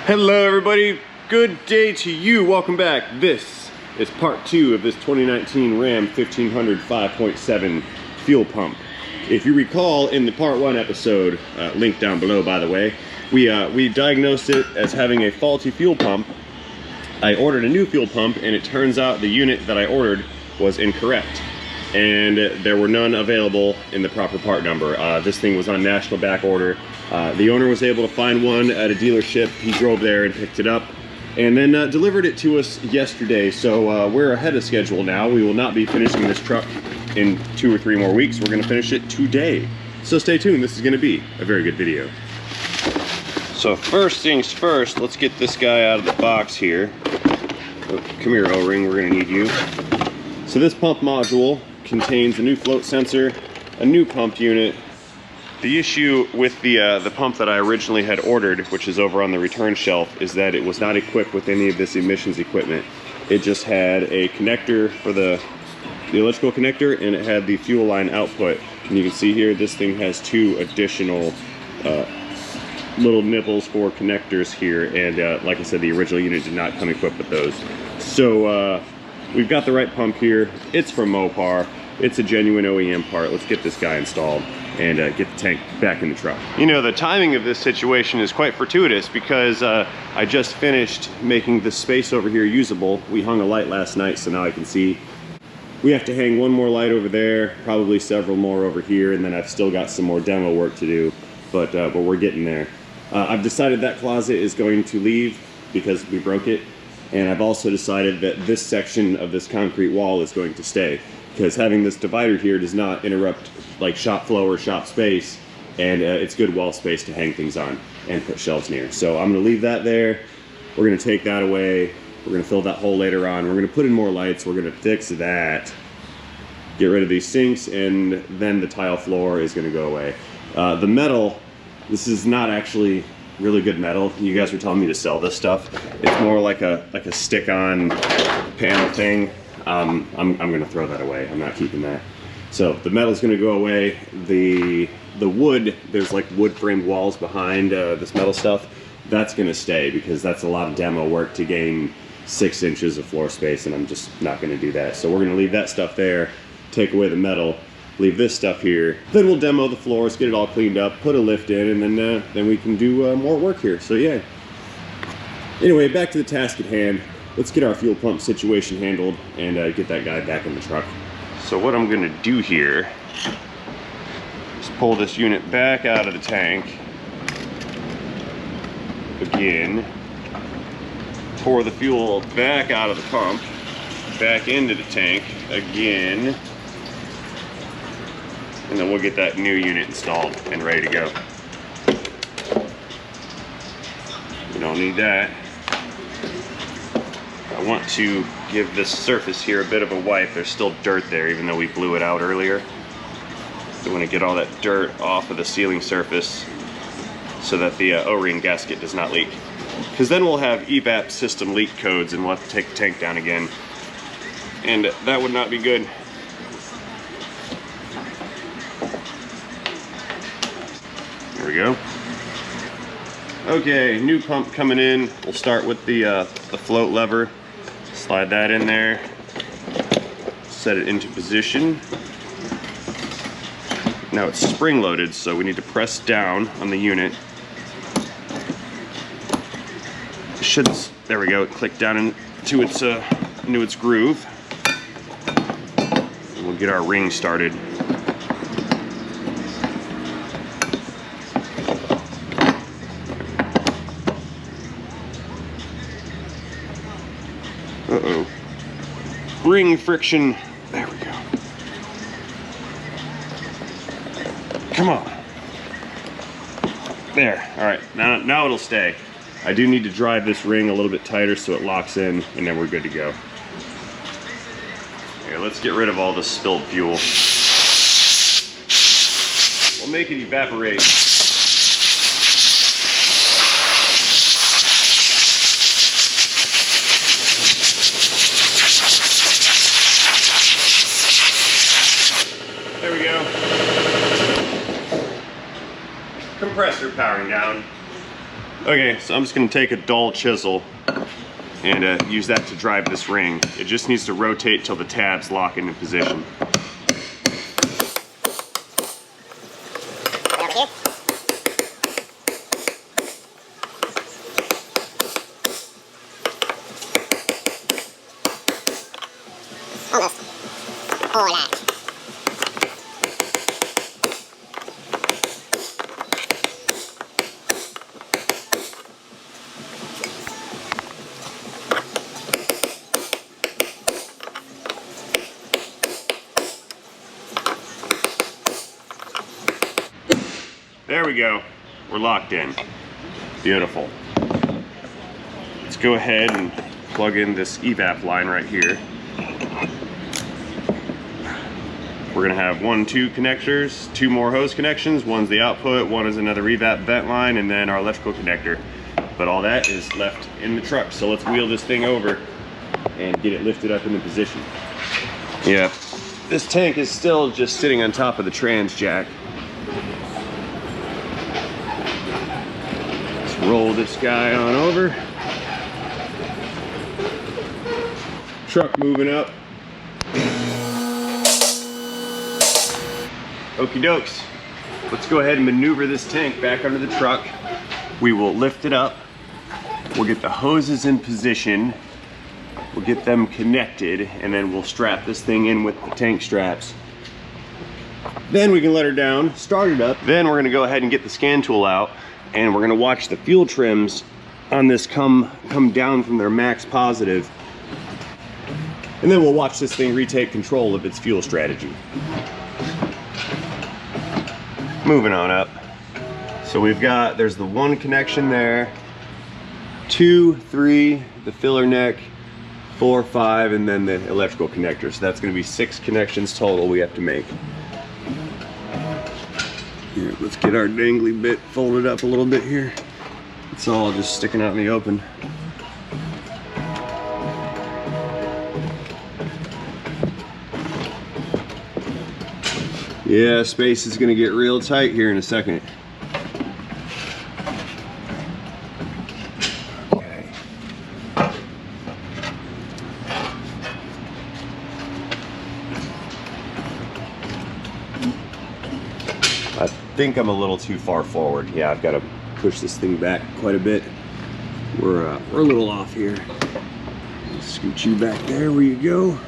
Hello everybody, good day to you. Welcome back. This is part 2 of this 2019 Ram 1500 5.7 fuel pump. If you recall in the part 1 episode, link down below by the way, we diagnosed it as having a faulty fuel pump. I ordered a new fuel pump and it turns out the unit that I ordered was incorrect. And there were none available in the proper part number. This thing was on national back order. The owner was able to find one at a dealership. He drove there and picked it up and then delivered it to us yesterday. So we're ahead of schedule now. We will not be finishing this truck in 2 or 3 more weeks. We're gonna finish it today. So stay tuned, this is gonna be a very good video. So first things first, let's get this guy out of the box here. Oh, come here, O-ring, we're gonna need you. So this pump module contains a new float sensor, a new pump unit. The issue with the pump that I originally had ordered, which is over on the return shelf, is that it was not equipped with any of this emissions equipment. It just had a connector for the electrical connector, and it had the fuel line output. And you can see here, this thing has 2 additional little nipples for connectors here. And like I said, the original unit did not come equipped with those. So we've got the right pump here. It's from Mopar. It's a genuine OEM part. Let's get this guy installed and get the tank back in the truck. You know, the timing of this situation is quite fortuitous because I just finished making the space over here usable. We hung a light last night, so now I can see. We have to hang 1 more light over there, probably several more over here, and then I've still got some more demo work to do, but we're getting there. I've decided that closet is going to leave because we broke it, and I've also decided that this section of this concrete wall is going to stay, because having this divider here does not interrupt like shop flow or shop space, and it's good wall space to hang things on and put shelves near. So I'm going to leave that there. We're going to take that away. We're going to fill that hole later on. We're going to put in more lights. We're going to fix that, get rid of these sinks, and then the tile floor is going to go away. The metal, this is not actually really good metal. You guys were telling me to sell this stuff. It's more like a stick-on panel thing. I'm gonna throw that away. I'm not keeping that. So the metal's gonna go away. The wood, there's like wood framed walls behind this metal stuff. That's gonna stay because that's a lot of demo work to gain 6 inches of floor space, and I'm just not gonna do that. So we're gonna leave that stuff there, take away the metal, leave this stuff here. Then we'll demo the floors, get it all cleaned up, put a lift in, and then we can do more work here. So yeah. Anyway, back to the task at hand. Let's get our fuel pump situation handled and get that guy back in the truck. So what I'm gonna do here is pull this unit back out of the tank again, pour the fuel back out of the pump, back into the tank again, and then we'll get that new unit installed and ready to go. We don't need that. I want to give this surface here a bit of a wipe. There's still dirt there even though we blew it out earlier. I want to get all that dirt off of the sealing surface so that the O-ring gasket does not leak. Because then we'll have evap system leak codes and we'll have to take the tank down again. And that would not be good. There we go. Okay, new pump coming in. We'll start with the float lever. Slide that in there, set it into position. Now it's spring loaded, so we need to press down on the unit. There we go, click down into its groove. And we'll get our ring started. Uh-oh. Ring friction. There we go. Come on. There. All right. Now it'll stay. I do need to drive this ring a little bit tighter so it locks in, and then we're good to go. Here, let's get rid of all this spilled fuel. We'll make it evaporate. There we go. Compressor powering down. Okay, so I'm just gonna take a dull chisel and use that to drive this ring. It just needs to rotate till the tabs lock into position. Almost. Hola. There we go. We're locked in. Beautiful. Let's go ahead and plug in this evap line right here. We're gonna have 1, 2 connectors, 2 more hose connections. One's the output, one is another revap vent line, and then our electrical connector. But all that is left in the truck. So let's wheel this thing over and get it lifted up into position. Yeah, this tank is still just sitting on top of the trans jack. Let's roll this guy on over. Truck moving up. Okie dokes. Let's go ahead and maneuver this tank back under the truck. We will lift it up. We'll get the hoses in position. We'll get them connected, and then we'll strap this thing in with the tank straps. Then we can let her down, start it up. Then we're gonna go ahead and get the scan tool out, and we're gonna watch the fuel trims on this come down from their max positive. And then we'll watch this thing retake control of its fuel strategy. Moving on up. So we've got, there's the 1 connection there, 2, 3, the filler neck, 4, 5, and then the electrical connector. So that's gonna be 6 connections total we have to make. Here, let's get our dangly bit folded up a little bit here. It's all just sticking out in the open. Yeah, space is gonna get real tight here in a second. Okay. I think I'm a little too far forward. Yeah, I've got to push this thing back quite a bit. We're a little off here. Scoot you back there where you go.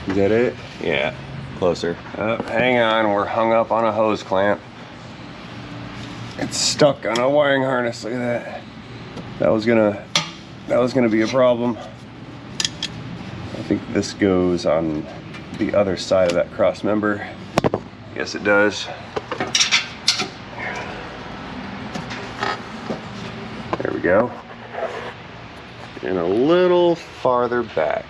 Is that it? Yeah, closer. Hang on, we're hung up on a hose clamp. It's stuck on a wiring harness. Look at that. That was gonna be a problem. I think this goes on the other side of that cross member. Yes, it does. There we go. And a little farther back.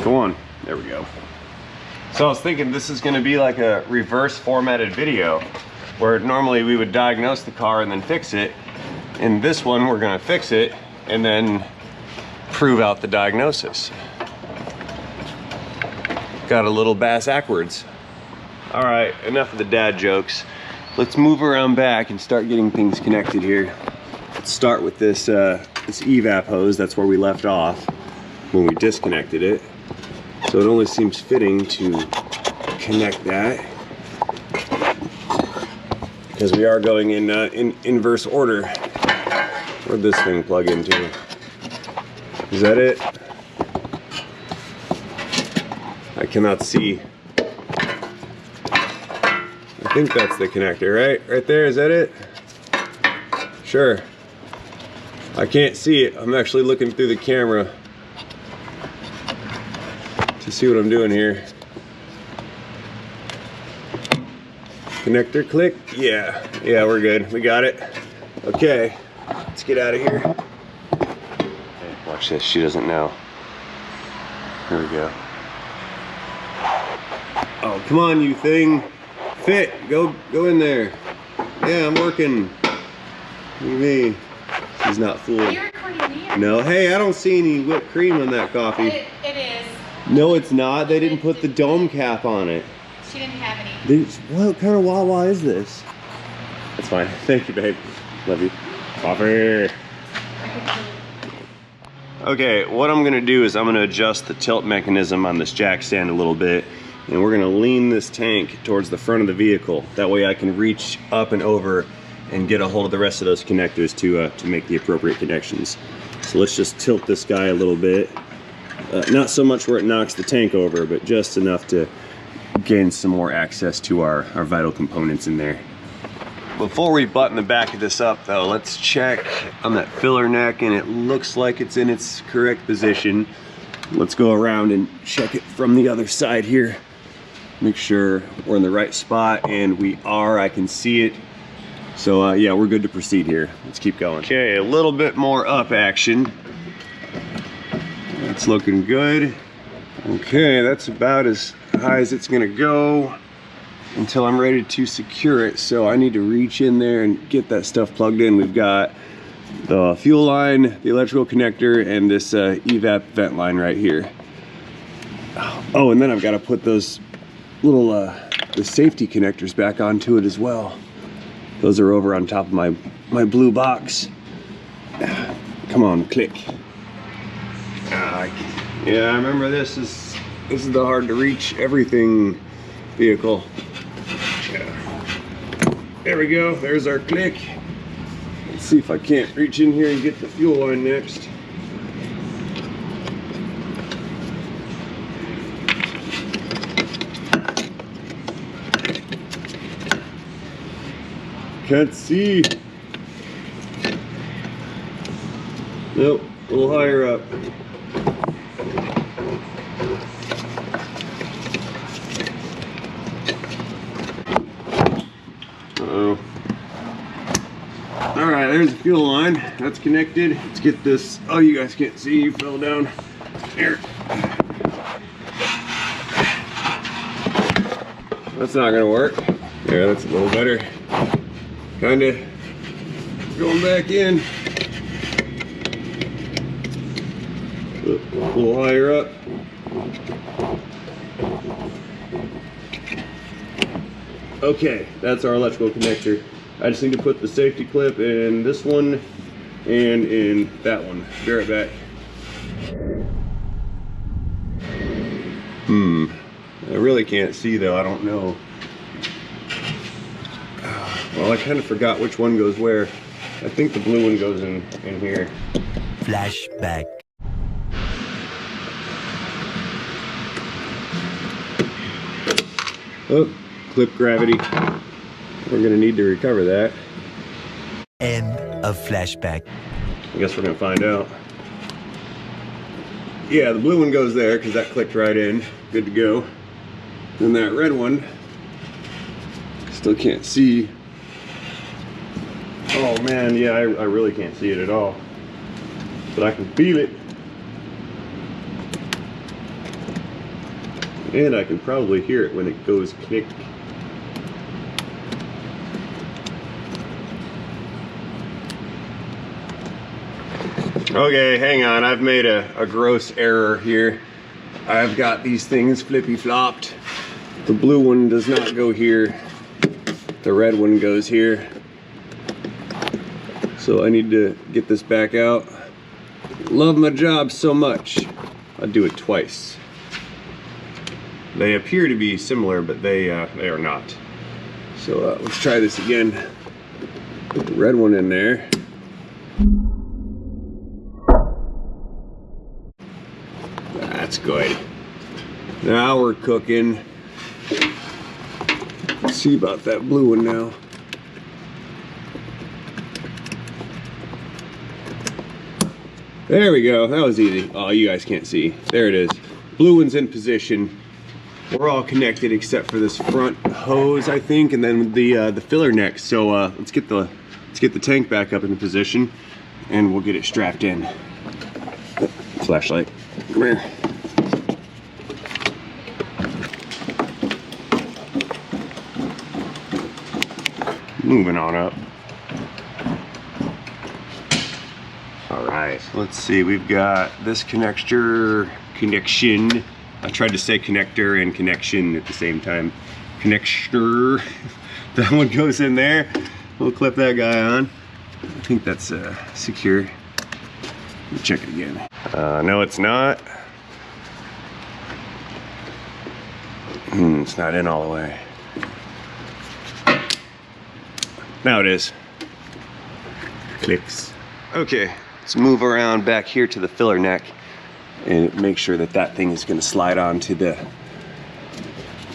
Go on. There we go. So I was thinking this is going to be like a reverse formatted video where normally we would diagnose the car and then fix it. In this one, we're going to fix it and then prove out the diagnosis. Got a little bass backwards. All right, enough of the dad jokes. Let's move around back and start getting things connected here. Let's start with this, this evap hose. That's where we left off when we disconnected it. So it only seems fitting to connect that because we are going in inverse order. Where'd this thing plug into? Is that it? I cannot see. I think that's the connector, right? Right there, is that it? Sure. I can't see it. I'm actually looking through the camera to see what I'm doing here. Connector click. Yeah, we're good. We got it. Okay, let's get out of here. Okay, watch this. She doesn't know. Here we go. Oh, come on, you thing. Fit. Go in there. Yeah, I'm working. Look at me. She's not fooled. Are you recording me? No. Hey, I don't see any whipped cream on that coffee. It is. No, it's not. They didn't put the dome cap on it. She didn't have any. What kind of Wawa is this? That's fine. Thank you, babe. Love you. Coffee. Okay, what I'm gonna do is I'm gonna adjust the tilt mechanism on this jack stand a little bit, and we're gonna lean this tank towards the front of the vehicle. That way I can reach up and over and get a hold of the rest of those connectors to make the appropriate connections. So let's just tilt this guy a little bit. Not so much where it knocks the tank over, but just enough to gain some more access to our vital components in there. Before we button the back of this up though, let's check on that filler neck, and it looks like it's in its correct position. Let's go around and check it from the other side here. Make sure we're in the right spot, and we are. I can see it. So yeah, we're good to proceed here. Let's keep going. Okay, a little bit more up action. That's looking good. Okay, that's about as high as it's gonna go until I'm ready to secure it. So I need to reach in there and get that stuff plugged in. We've got the fuel line, the electrical connector, and this evap vent line right here. Oh, and then I've got to put those little the safety connectors back onto it as well. Those are over on top of my blue box. Come on, click. Yeah, I remember this is the hard to reach everything vehicle. There we go, there's our click. Let's see if I can't reach in here and get the fuel line next. Can't see. Nope, a little higher up. Uh-oh. All right, there's the fuel line. That's connected. Let's get this. Oh, you guys can't see. You fell down. Here. That's not gonna work. There, that's a little better. Kinda going back in. A little higher up. Okay, that's our electrical connector. I just need to put the safety clip in this one and in that one. Be right back. I really can't see though, I don't know. Well, I kind of forgot which one goes where. I think the blue one goes in here. Flashback. Oh, clip gravity. We're gonna need to recover that. End of flashback. I guess we're gonna find out. Yeah, the blue one goes there because that clicked right in. Good to go. And that red one, still can't see. Oh man, yeah, I really can't see it at all. But I can feel it. And I can probably hear it when it goes click. Okay, hang on, I've made a gross error here. I've got these things flippy-flopped. The blue one does not go here. The red one goes here. So I need to get this back out. Love my job so much, I'll do it twice. They appear to be similar, but they are not. So let's try this again. Put the red one in there. That's good. Now we're cooking. Let's see about that blue one now. There we go. That was easy. Oh, you guys can't see. There it is. Blue one's in position. We're all connected except for this front hose, I think, and then the filler neck. So let's get the tank back up into position, and we'll get it strapped in. Flashlight. Come here. Moving on up. All right, let's see. We've got this connection. I tried to say connector and connection at the same time. connector. That one goes in there. We'll clip that guy on. I think that's secure. Let me check it again. No, it's not. It's not in all the way. Now it is. Clicks. Okay, let's move around back here to the filler neck and make sure that that thing is going to slide onto the,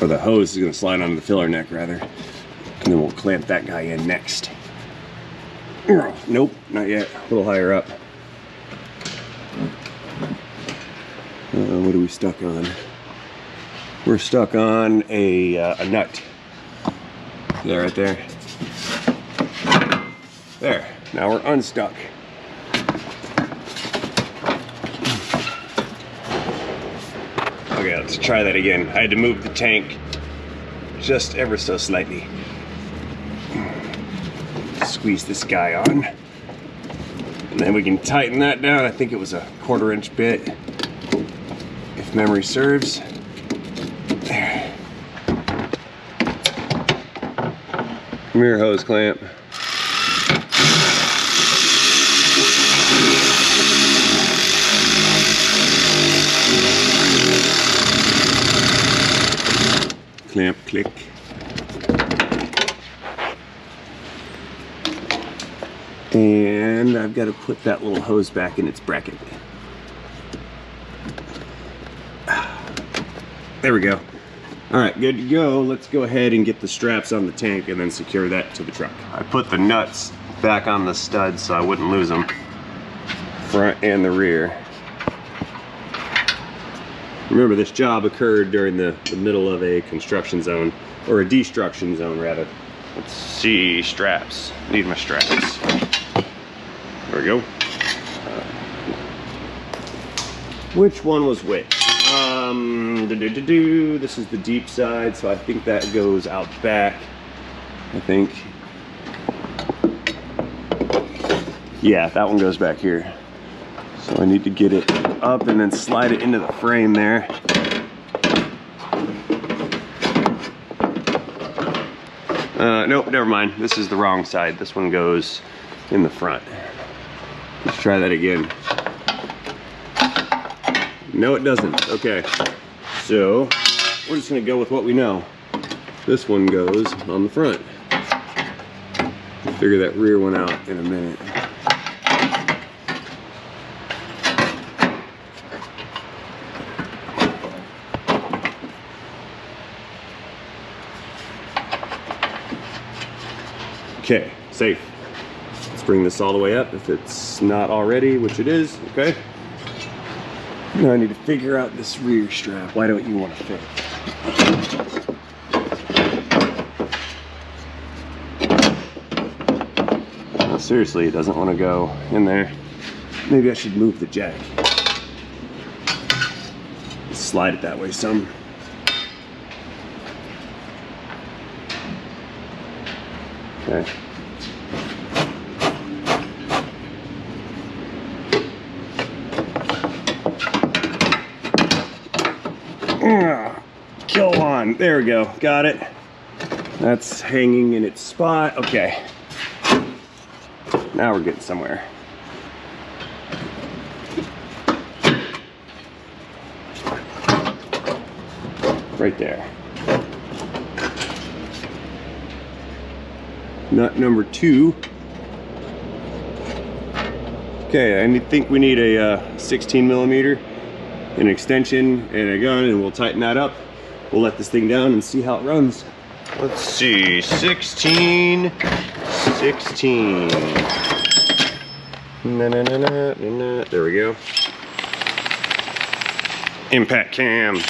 or the hose is going to slide onto the filler neck rather. And then we'll clamp that guy in next. Nope, not yet. A little higher up. What are we stuck on? We're stuck on a nut. Yeah, right there. There. Now we're unstuck. Okay, let's try that again. I had to move the tank just ever so slightly. Squeeze this guy on. And then we can tighten that down. I think it was a 1/4 inch bit, if memory serves. There. Come here, hose clamp. Clamp, click. And I've got to put that little hose back in its bracket. There we go. All right, good to go. Let's go ahead and get the straps on the tank and then secure that to the truck. I put the nuts back on the studs so I wouldn't lose them, front and the rear. Remember, this job occurred during the middle of a construction zone, or a destruction zone rather. Let's see, straps. Need my straps. There we go. Which one was which? This is the deep side, so I think that goes out back. I think. Yeah, that one goes back here. So I need to get it up and then slide it into the frame there. Nope, never mind. This is the wrong side. This one goes in the front. Let's try that again. No, it doesn't. Okay. So we're just gonna go with what we know. This one goes on the front. We'll figure that rear one out in a minute. Okay, safe. Let's bring this all the way up if it's not already, which it is, okay? Now I need to figure out this rear strap. Why don't you want to fit? No, seriously, it doesn't want to go in there. Maybe I should move the jack. Slide it that way some. Okay. Kill on. There we go. Got it. That's hanging in its spot. Okay. Now we're getting somewhere. Right there. Nut number 2. Okay, I think we need a 16 millimeter, an extension, and a gun, and we'll tighten that up. We'll let this thing down and see how it runs. Let's see, 16. There we go. Impact cam.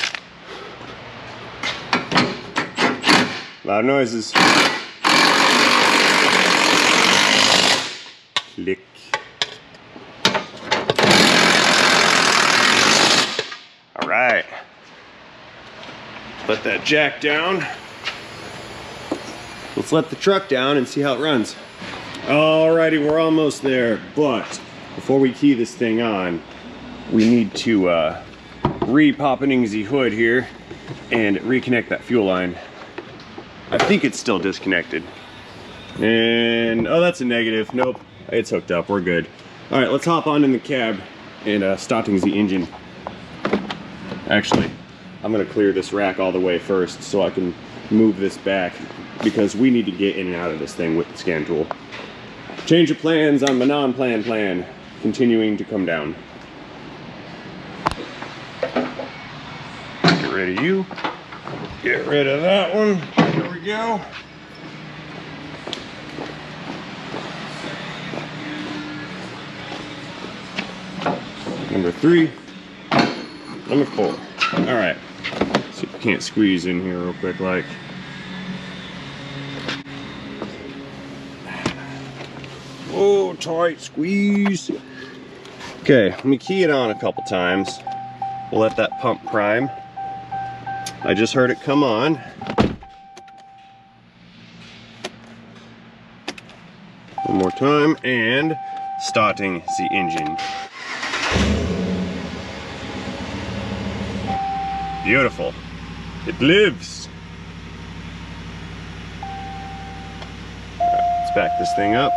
Loud noises. Click. All right. Let that jack down. Let's let the truck down and see how it runs. Alrighty, we're almost there, but before we key this thing on, we need to re-pop the hood here and reconnect that fuel line. I think it's still disconnected. And, oh, that's a negative. Nope, it's hooked up, we're good. All right, let's hop on in the cab and starting the engine. Actually, I'm gonna clear this rack all the way first so I can move this back because we need to get in and out of this thing with the scan tool. Change of plans on the non-plan plan, continuing to come down. Get rid of you. Get rid of that one. There we go. Number 3. Number 4. All right. See if we can't squeeze in here real quick, like. Oh, tight squeeze. Okay, let me key it on a couple times. We'll let that pump prime. I just heard it come on. One more time, and starting the engine. Beautiful. It lives. All right, let's back this thing up.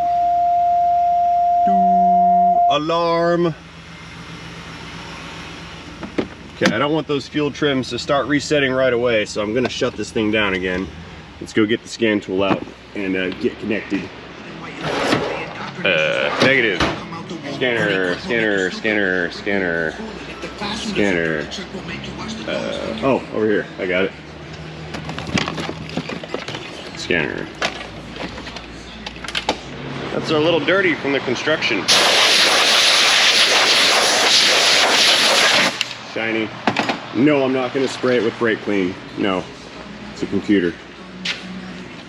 Alarm. Okay, I don't want those fuel trims to start resetting right away, so I'm gonna shut this thing down again. Let's go get the scan tool out and get connected. Negative. Scanner, scanner, scanner, scanner, scanner. Oh, over here, I got it. Scanner. That's a little dirty from the construction. Shiny. No, I'm not gonna spray it with brake clean. No, it's a computer.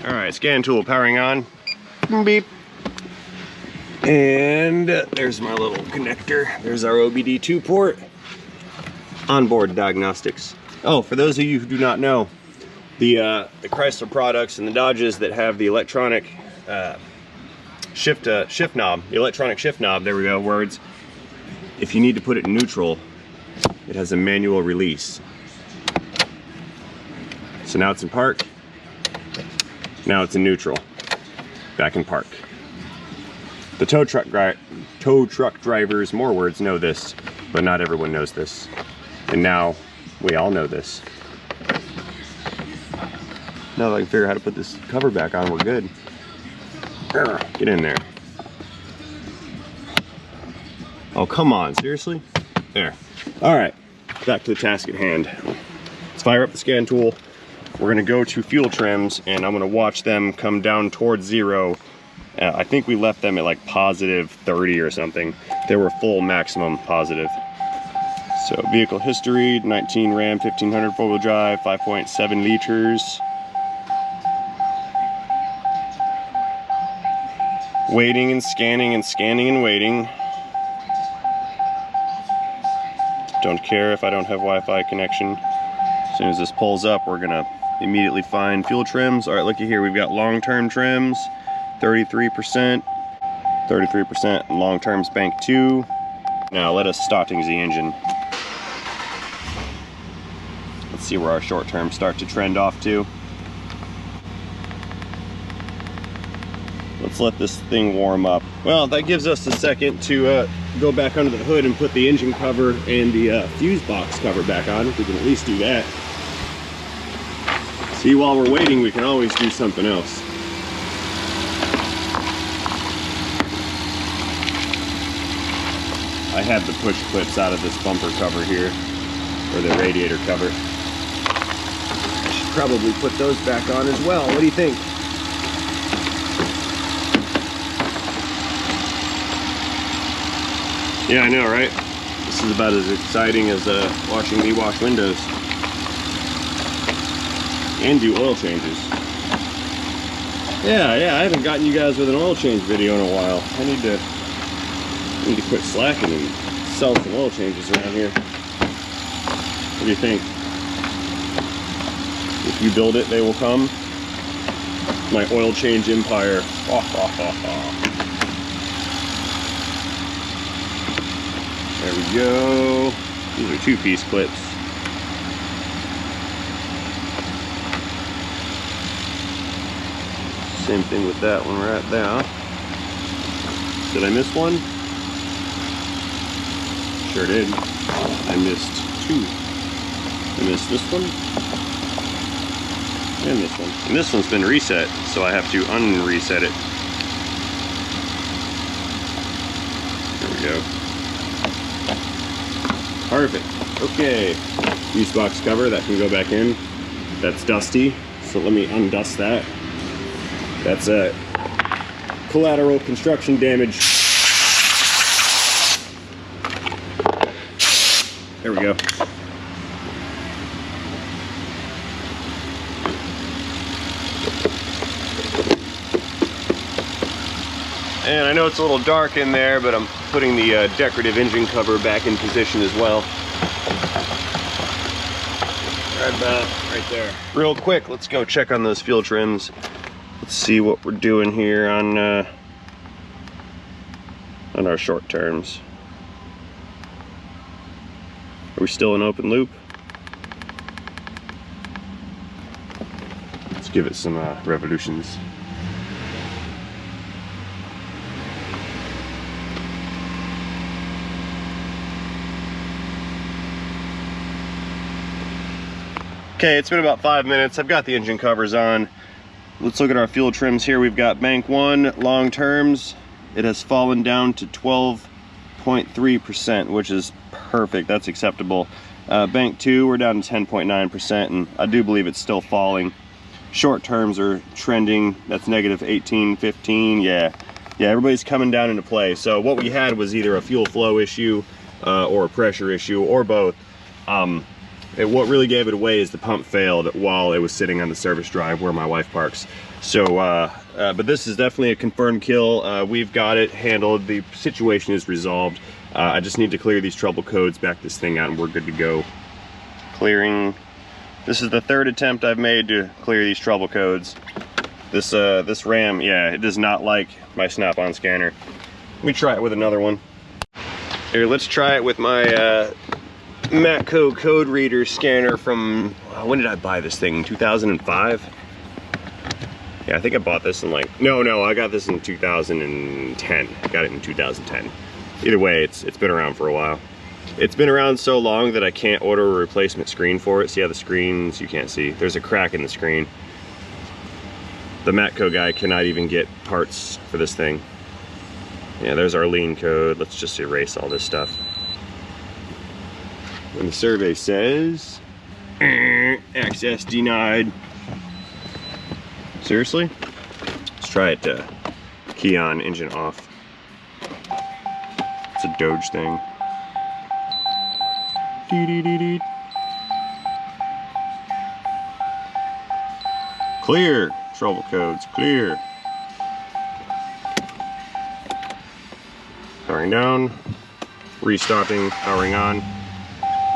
All right, scan tool powering on. Beep. And there's my little connector. There's our OBD2 port. Onboard diagnostics. Oh, for those of you who do not know, the Chrysler products and the Dodges that have the electronic shift knob, the electronic shift knob, there we go, words. If you need to put it in neutral, it has a manual release. So now it's in park. Now it's in neutral. Back in park. The tow truck drivers, more words, know this, but not everyone knows this. And now we all know this. Now that I can figure out how to put this cover back on, we're good. Get in there. Oh, come on, seriously? There. All right, back to the task at hand. Let's fire up the scan tool. We're gonna go to fuel trims and I'm gonna watch them come down towards 0. I think we left them at like positive 30 or something. They were full maximum positive. So vehicle history, 19 Ram 1500 four-wheel drive, 5.7 liters. Waiting and scanning and scanning and waiting. Don't care if I don't have Wi-Fi connection. As soon as this pulls up, we're gonna immediately find fuel trims. All right, looky here, we've got long-term trims, 33%, 33% long-term bank 2. Now let us starting the engine. Let's see where our short terms start to trend off to. Let's let this thing warm up. Well, that gives us a second to go back under the hood and put the engine cover and the fuse box cover back on. If we can at least do that. See, while we're waiting, we can always do something else. I had the push clips out of this bumper cover here, or the radiator cover. I should probably put those back on as well. What do you think? Yeah, I know, right? This is about as exciting as watching me wash windows. And do oil changes. Yeah, I haven't gotten you guys with an oil change video in a while. I need to quit slacking and sell some oil changes around here. What do you think? If you build it, they will come. My oil change empire. There we go. These are 2-piece clips. Same thing with that one right there. Did I miss one? Sure did. I missed two. I missed this one. And this one. And this one's been reset, so I have to unreset it. There we go. Perfect. Okay. Fuse box cover, that can go back in. That's dusty, so let me undust that. That's collateral construction damage. There we go. And I know it's a little dark in there, but I'm putting the decorative engine cover back in position as well. Right about right there. Real quick, let's go check on those fuel trims. Let's see what we're doing here on our short terms. Are we still in open loop? Let's give it some revolutions. Okay, it's been about 5 minutes. I've got the engine covers on. Let's look at our fuel trims here. We've got bank 1 long terms. It has fallen down to 12.3%, which is perfect. That's acceptable. Bank 2, we're down to 10.9%, and I do believe it's still falling. Short terms are trending. That's negative 18, 15. Yeah, everybody's coming down into play. So what we had was either a fuel flow issue or a pressure issue, or both. What really gave it away is the pump failed while it was sitting on the service drive where my wife parks. So, but this is definitely a confirmed kill. We've got it handled. The situation is resolved. I just need to clear these trouble codes, back this thing out, and we're good to go. Clearing. This is the 3rd attempt I've made to clear these trouble codes. This RAM, yeah, it does not like my snap-on scanner. Let me try it with another one. Here, let's try it with my Matco code reader scanner from, when did I buy this thing? 2005? Yeah, I think I bought this in like, no, I got this in 2010. I got it in 2010. Either way, it's been around for a while. It's been around so long that I can't order a replacement screen for it. See how the screens, you can't see. There's a crack in the screen. The Matco guy cannot even get parts for this thing. Yeah, there's our lean code. Let's just erase all this stuff. And the survey says, access denied. Seriously? Let's try it, key on, engine off. It's a Doge thing. Dee-dee-dee-dee. Clear. Trouble codes, clear. Powering down, restarting, powering on.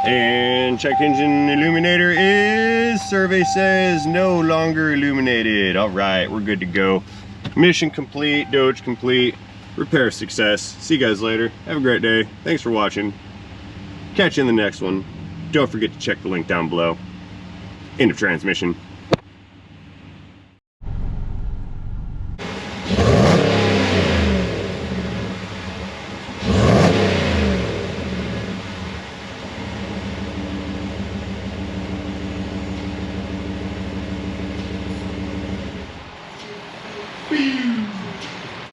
And check engine illuminator is, survey says, no longer illuminated. All right, we're good to go. Mission complete, Doge complete, repair success. See you guys later. Have a great day. Thanks for watching. Catch you in the next one. Don't forget to check the link down below. End of transmission.